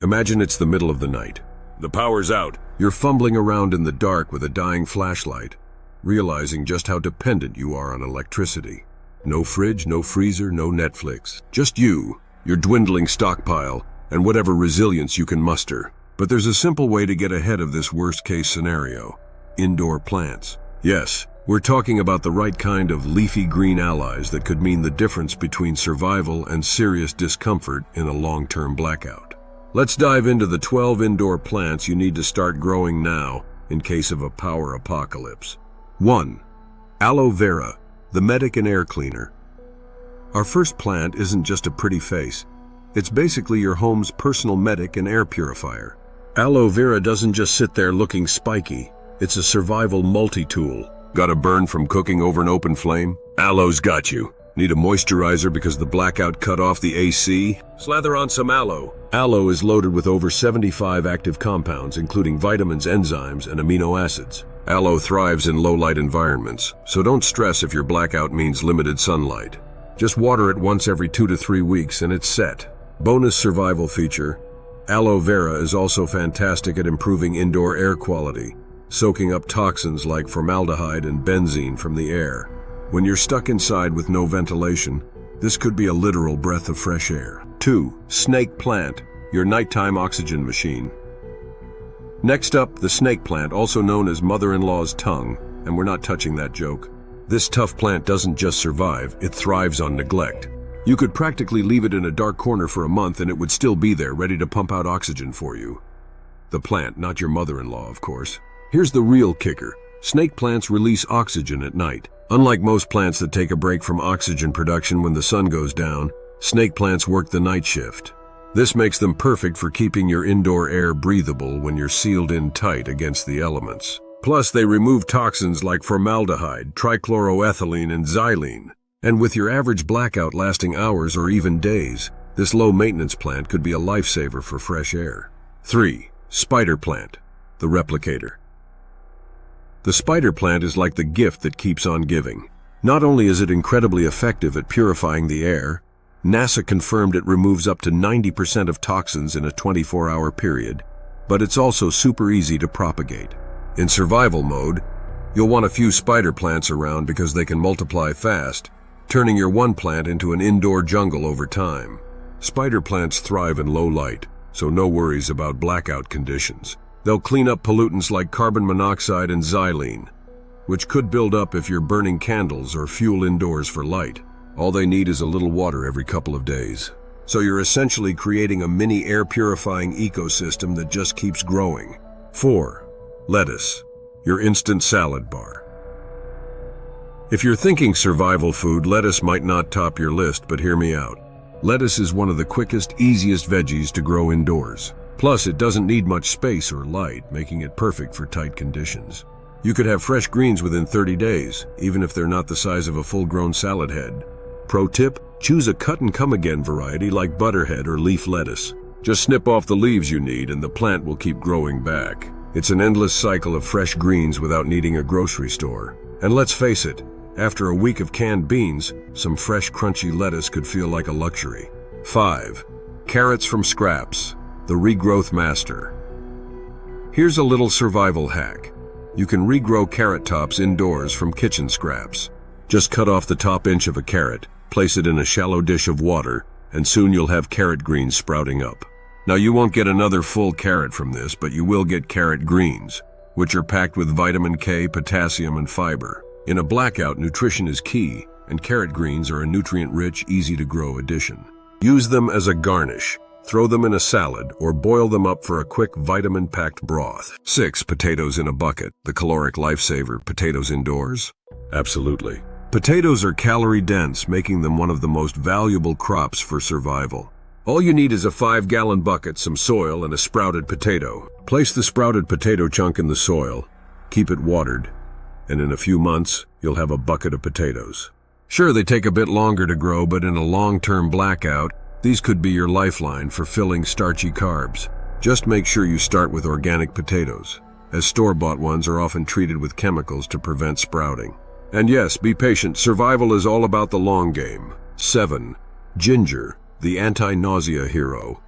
Imagine it's the middle of the night. The power's out. You're fumbling around in the dark with a dying flashlight, realizing just how dependent you are on electricity. No fridge, no freezer, no Netflix. Just you, your dwindling stockpile, and whatever resilience you can muster. But there's a simple way to get ahead of this worst-case scenario. Indoor plants. Yes, we're talking about the right kind of leafy green allies that could mean the difference between survival and serious discomfort in a long-term blackout. Let's dive into the 12 indoor plants you need to start growing now in case of a power apocalypse. 1. Aloe Vera, the medic and air cleaner. Our first plant isn't just a pretty face. It's basically your home's personal medic and air purifier. Aloe Vera doesn't just sit there looking spiky. It's a survival multi-tool. Got a burn from cooking over an open flame? Aloe's got you. Need a moisturizer because the blackout cut off the AC? Slather on some aloe. Aloe is loaded with over 75 active compounds, including vitamins, enzymes, and amino acids. Aloe thrives in low-light environments, so don't stress if your blackout means limited sunlight. Just water it once every 2 to 3 weeks and it's set. Bonus survival feature: Aloe Vera is also fantastic at improving indoor air quality, soaking up toxins like formaldehyde and benzene from the air. When you're stuck inside with no ventilation, this could be a literal breath of fresh air. 2. Snake plant, your nighttime oxygen machine. Next up, the snake plant, also known as mother-in-law's tongue, and we're not touching that joke. This tough plant doesn't just survive, it thrives on neglect. You could practically leave it in a dark corner for a month and it would still be there, ready to pump out oxygen for you. The plant, not your mother-in-law, of course. Here's the real kicker. Snake plants release oxygen at night. Unlike most plants that take a break from oxygen production when the sun goes down, snake plants work the night shift. This makes them perfect for keeping your indoor air breathable when you're sealed in tight against the elements. Plus, they remove toxins like formaldehyde, trichloroethylene, and xylene. And with your average blackout lasting hours or even days, this low-maintenance plant could be a lifesaver for fresh air. 3. Spider plant, the replicator. The spider plant is like the gift that keeps on giving. Not only is it incredibly effective at purifying the air, NASA confirmed it removes up to 90% of toxins in a 24-hour period, but it's also super easy to propagate. In survival mode, you'll want a few spider plants around because they can multiply fast, turning your one plant into an indoor jungle over time. Spider plants thrive in low light, so no worries about blackout conditions. They'll clean up pollutants like carbon monoxide and xylene, which could build up if you're burning candles or fuel indoors for light. All they need is a little water every couple of days. So you're essentially creating a mini air-purifying ecosystem that just keeps growing. 4. Lettuce, your instant salad bar. If you're thinking survival food, lettuce might not top your list, but hear me out. Lettuce is one of the quickest, easiest veggies to grow indoors. Plus, it doesn't need much space or light, making it perfect for tight conditions. You could have fresh greens within 30 days, even if they're not the size of a full-grown salad head. Pro tip, choose a cut-and-come-again variety like butterhead or leaf lettuce. Just snip off the leaves you need and the plant will keep growing back. It's an endless cycle of fresh greens without needing a grocery store. And let's face it, after a week of canned beans, some fresh crunchy lettuce could feel like a luxury. 5. Carrots from scraps, the regrowth master. Here's a little survival hack. You can regrow carrot tops indoors from kitchen scraps. Just cut off the top inch of a carrot, place it in a shallow dish of water, and soon you'll have carrot greens sprouting up. Now you won't get another full carrot from this, but you will get carrot greens, which are packed with vitamin K, potassium, and fiber. In a blackout, nutrition is key, and carrot greens are a nutrient-rich, easy-to-grow addition. Use them as a garnish. Throw them in a salad or boil them up for a quick vitamin-packed broth. 6. Potatoes in a bucket, the caloric lifesaver. Potatoes indoors? Absolutely. Potatoes are calorie-dense, making them one of the most valuable crops for survival. All you need is a 5-gallon bucket, some soil, and a sprouted potato. Place the sprouted potato chunk in the soil, keep it watered, and in a few months, you'll have a bucket of potatoes. Sure, they take a bit longer to grow, but in a long-term blackout, these could be your lifeline for filling starchy carbs. Just make sure you start with organic potatoes, as store-bought ones are often treated with chemicals to prevent sprouting. And yes, be patient. Survival is all about the long game. 7. Ginger, the anti-nausea hero.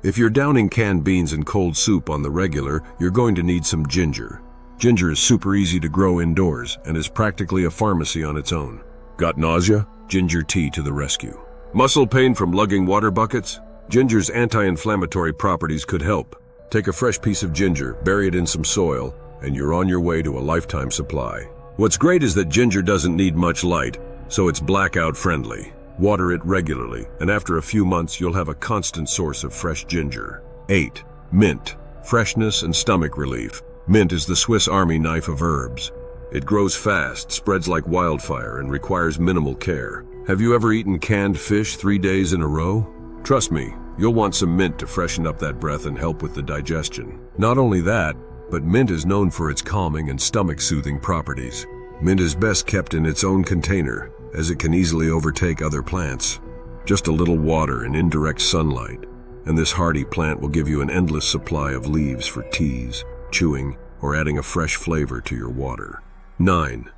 If you're downing canned beans in cold soup on the regular, you're going to need some ginger. Ginger is super easy to grow indoors and is practically a pharmacy on its own. Got nausea? Ginger tea to the rescue. Muscle pain from lugging water buckets? Ginger's anti-inflammatory properties could help. Take a fresh piece of ginger, bury it in some soil, and you're on your way to a lifetime supply. What's great is that ginger doesn't need much light, so it's blackout friendly. Water it regularly, and after a few months you'll have a constant source of fresh ginger. 8. Mint. Freshness and stomach relief. Mint is the Swiss Army knife of herbs. It grows fast, spreads like wildfire, and requires minimal care. Have you ever eaten canned fish 3 days in a row? Trust me, you'll want some mint to freshen up that breath and help with the digestion. Not only that, but mint is known for its calming and stomach-soothing properties. Mint is best kept in its own container, as it can easily overtake other plants. Just a little water and indirect sunlight, and this hardy plant will give you an endless supply of leaves for teas, chewing, or adding a fresh flavor to your water. 9.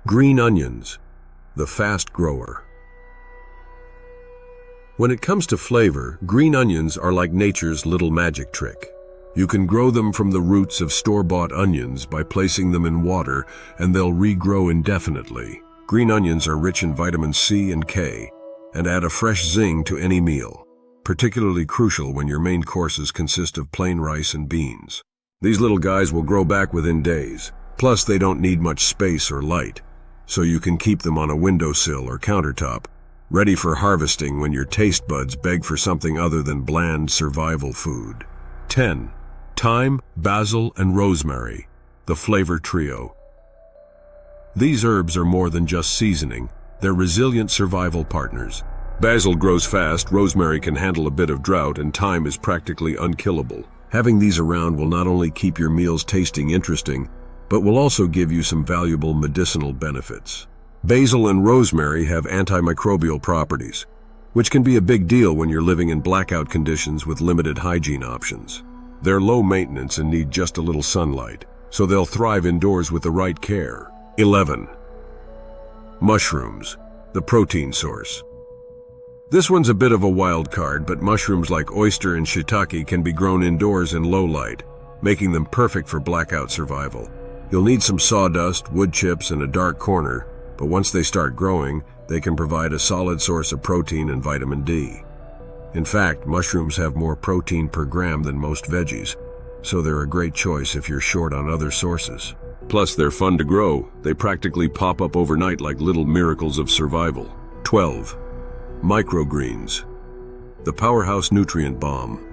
Green onions, the fast grower. When it comes to flavor, green onions are like nature's little magic trick. You can grow them from the roots of store-bought onions by placing them in water, and they'll regrow indefinitely. Green onions are rich in vitamin C and K, and add a fresh zing to any meal, particularly crucial when your main courses consist of plain rice and beans. These little guys will grow back within days, plus they don't need much space or light, so you can keep them on a windowsill or countertop, ready for harvesting when your taste buds beg for something other than bland survival food. 10. Thyme, basil, and rosemary, the flavor trio. These herbs are more than just seasoning, they're resilient survival partners. Basil grows fast, rosemary can handle a bit of drought, and thyme is practically unkillable. Having these around will not only keep your meals tasting interesting, but will also give you some valuable medicinal benefits. Basil and rosemary have antimicrobial properties, which can be a big deal when you're living in blackout conditions with limited hygiene options. They're low maintenance and need just a little sunlight, so they'll thrive indoors with the right care. 11. Mushrooms, the protein source. This one's a bit of a wild card, but mushrooms like oyster and shiitake can be grown indoors in low light, making them perfect for blackout survival. You'll need some sawdust, wood chips, and a dark corner, but once they start growing, they can provide a solid source of protein and vitamin D. In fact, mushrooms have more protein per gram than most veggies, so they're a great choice if you're short on other sources. Plus, they're fun to grow. They practically pop up overnight like little miracles of survival. 12. Microgreens, the powerhouse nutrient bomb.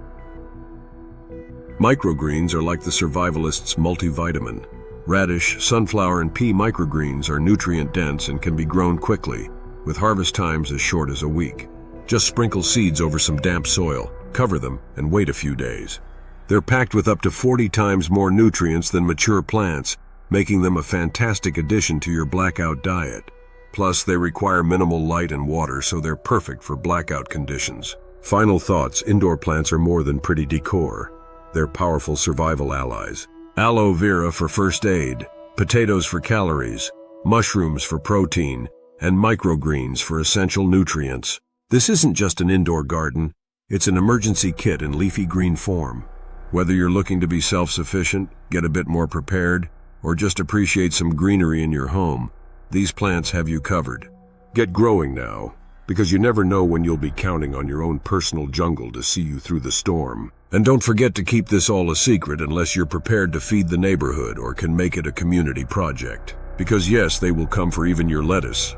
Microgreens are like the survivalist's multivitamin. Radish, sunflower, and pea microgreens are nutrient-dense and can be grown quickly, with harvest times as short as a week. Just sprinkle seeds over some damp soil, cover them, and wait a few days. They're packed with up to 40 times more nutrients than mature plants, making them a fantastic addition to your blackout diet. Plus, they require minimal light and water, so they're perfect for blackout conditions. Final thoughts: indoor plants are more than pretty decor. They're powerful survival allies. Aloe vera for first aid, potatoes for calories, mushrooms for protein, and microgreens for essential nutrients. This isn't just an indoor garden, it's an emergency kit in leafy green form. Whether you're looking to be self-sufficient, get a bit more prepared, or just appreciate some greenery in your home, these plants have you covered. Get growing now, because you never know when you'll be counting on your own personal jungle to see you through the storm. And don't forget to keep this all a secret unless you're prepared to feed the neighborhood or can make it a community project. Because yes, they will come for even your lettuce.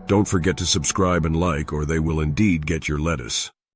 Don't forget to subscribe and like, or they will indeed get your lettuce.